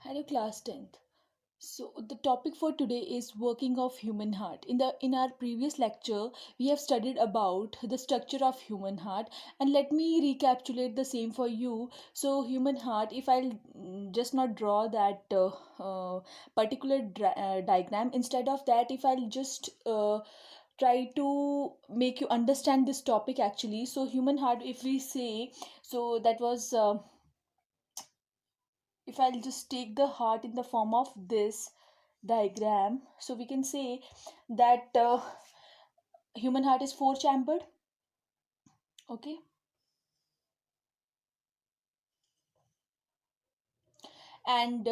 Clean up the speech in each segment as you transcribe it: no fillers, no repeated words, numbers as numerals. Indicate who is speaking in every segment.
Speaker 1: Hello, class 10th. So the topic for today is working of human heart. In our previous lecture, we have studied about the structure of human heart, and let me recapitulate the same for you. So human heart, if I'll just not draw that particular diagram, instead of that, if I'll just try to make you understand this topic actually. So human heart, if we say, so that was. If I'll just take the heart in the form of this diagram, so we can say that human heart is four chambered. Okay, and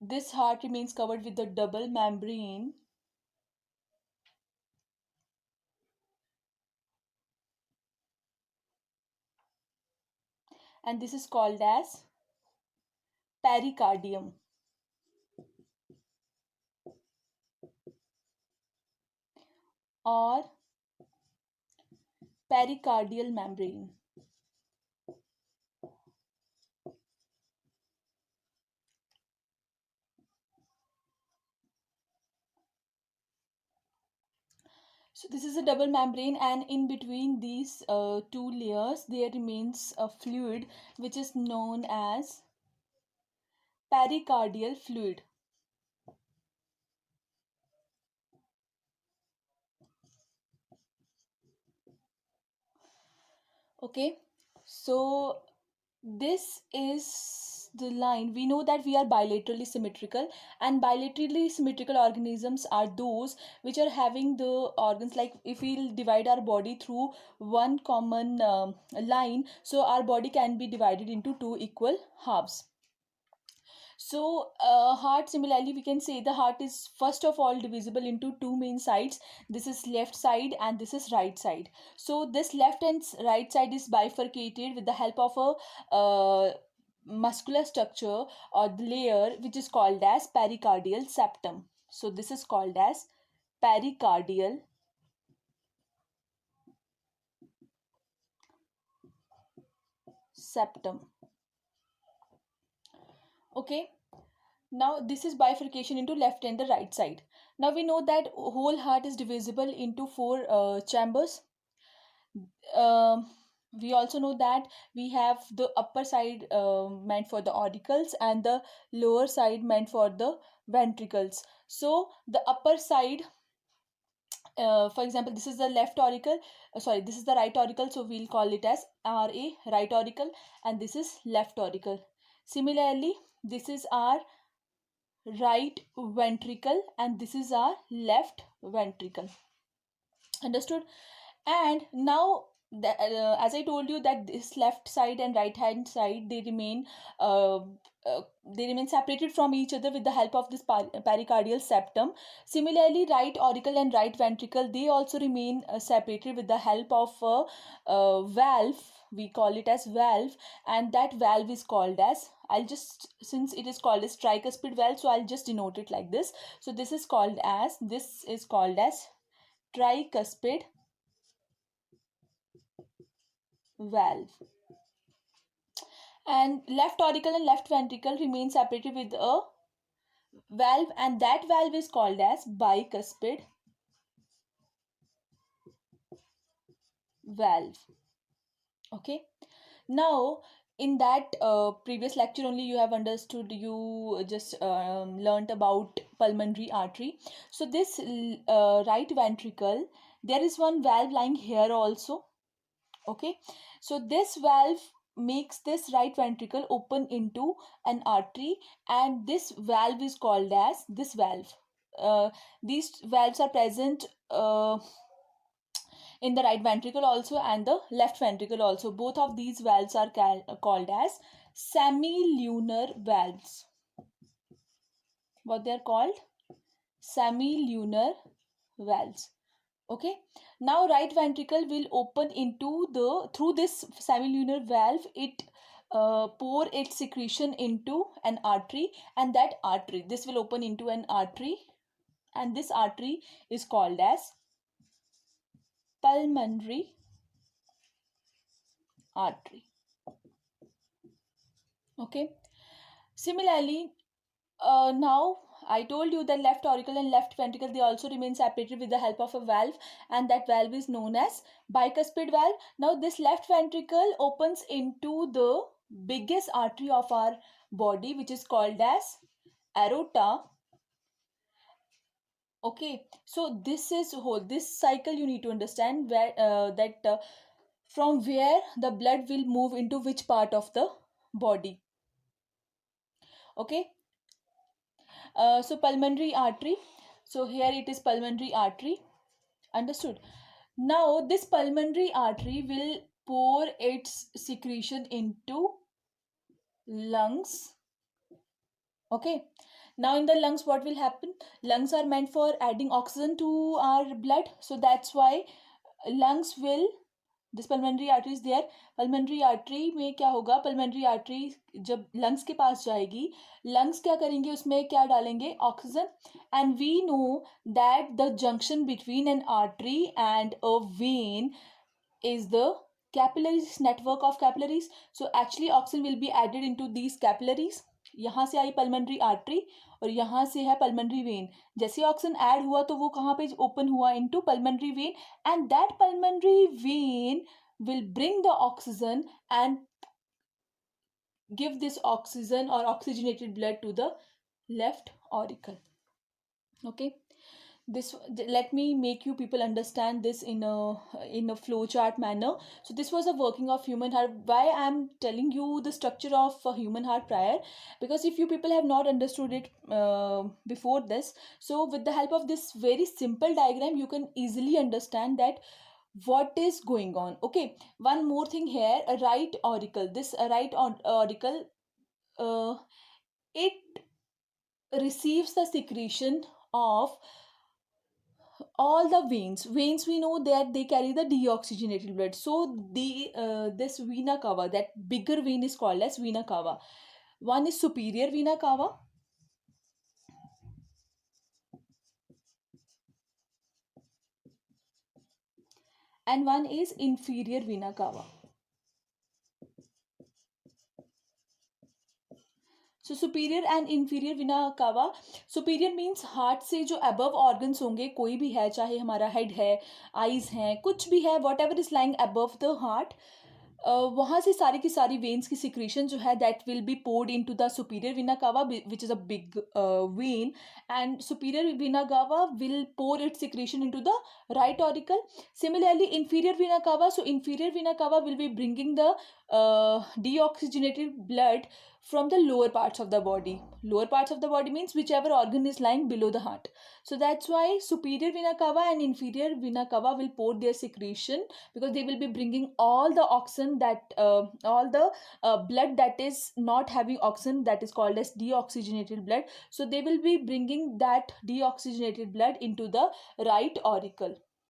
Speaker 1: this heart remains covered with the double membrane, and this is called as pericardium or pericardial membrane. So this is a double membrane, and in between these two layers there remains a fluid which is known as pericardial fluid. Okay, so this is the line. We know that we are bilaterally symmetrical, and bilaterally symmetrical organisms are those which are having the organs, like if we divide our body through one common line, so our body can be divided into two equal halves. So heart, similarly we can say the heart is first of all divisible into two main sides. This is left side and this is right side. So this left and right side is bifurcated with the help of a muscular structure or the layer which is called as pericardial septum. So this is called as pericardial septum. Okay, now this is bifurcation into left and the right side. Now we know that whole heart is divisible into four chambers. um, we also know that we have the upper side meant for the auricles and the lower side meant for the ventricles. So the upper side, for example, this is the left auricle, sorry, this is the right auricle, so we'll call it as ra, right auricle, and this is left auricle. Similarly, this is our right ventricle and this is our left ventricle. Understood? And now as I told you that this left side and right hand side, uh, they remain separated from each other with the help of this pericardial septum. Similarly, right auricle and right ventricle, they also remain separated with the help of a valve. We call it as valve, and that valve is called as, I'll just, since it is called as tricuspid valve, so I'll just denote it like this. So this is called as tricuspid valve. And left auricle and left ventricle remain separated with a valve, and that valve is called as bicuspid valve. Okay, now in that previous lecture only you have understood, you just learnt about pulmonary artery. So this right ventricle, there is one valve lying here also. Okay, so this valve makes this right ventricle open into an artery, and this valve is called as this valve. These valves are present in the right ventricle also and the left ventricle also. Both of these valves are called as semilunar valves. What they are called? Semilunar valves. Okay, now right ventricle will open into the, through this semilunar valve, it pour its secretion into an artery, and that artery, this will open into an artery, and this artery is called as pulmonary artery. Okay, Similarly, now I told you that left auricle and left ventricle, they also remain separated with the help of a valve, and that valve is known as bicuspid valve. Now this left ventricle opens into the biggest artery of our body, which is called as aorta. Okay, so this is whole, this cycle you need to understand, where that from where the blood will move into which part of the body. Okay, so pulmonary artery, so here it is pulmonary artery. Understood? Now this pulmonary artery will pour its secretion into lungs. Okay, now in the lungs what will happen? Lungs are meant for adding oxygen to our blood, so that's why lungs will, this pulmonary artery is there. Pulmonary artery में क्या होगा? Pulmonary artery जब lungs के पास जाएगी, lungs क्या करेंगे? उसमें क्या डालेंगे? Oxygen. And we know that the junction between an artery and a vein is the capillaries, network of capillaries. So actually oxygen will be added into these capillaries. यहाँ से आई पल्मोनरी आर्टरी और यहाँ से है पल्मोनरी वेन. जैसे oxygen add हुआ तो वो कहाँ पे ओपन हुआ? Into pulmonary vein, and that pulmonary vein will bring the oxygen and give this oxygen or oxygenated blood to the left auricle. Okay, this, let me make you people understand this in a flow chart manner. So this was a working of human heart. Why I'm telling you the structure of a human heart prior? Because if you people have not understood it before this, so with the help of this very simple diagram you can easily understand that what is going on. Okay, one more thing here, a right auricle. This right auricle, uh, it receives the secretion of all the veins. We know that they carry the deoxygenated blood. So the this vena cava, that bigger vein, is called as vena cava. One is superior vena cava, and one is inferior vena cava. So superior and inferior विना कावा. Superior means heart से जो above organs होंगे, कोई भी है, चाहे हमारा हेड है, आईज हैं, कुछ भी है, what ever is lying above the heart, वहाँ से सारी की सारी वेन्स की सिक्रीशन जो है that will be poured in to the superior vena cava, which is a big vein, and superior vena cava will pour it secretion in to the right auricle. Similarly, inferior vena cava, so inferior vena cava will be bringing the deoxygenated blood from the lower parts of the body. Lower parts of the body means whichever organ is lying below the heart. So that's why superior vena cava and inferior vena cava will pour their secretion, because they will be bringing all the oxygen that all the blood that is not having oxygen, that is called as deoxygenated blood. So they will be bringing that deoxygenated blood into the right auricle.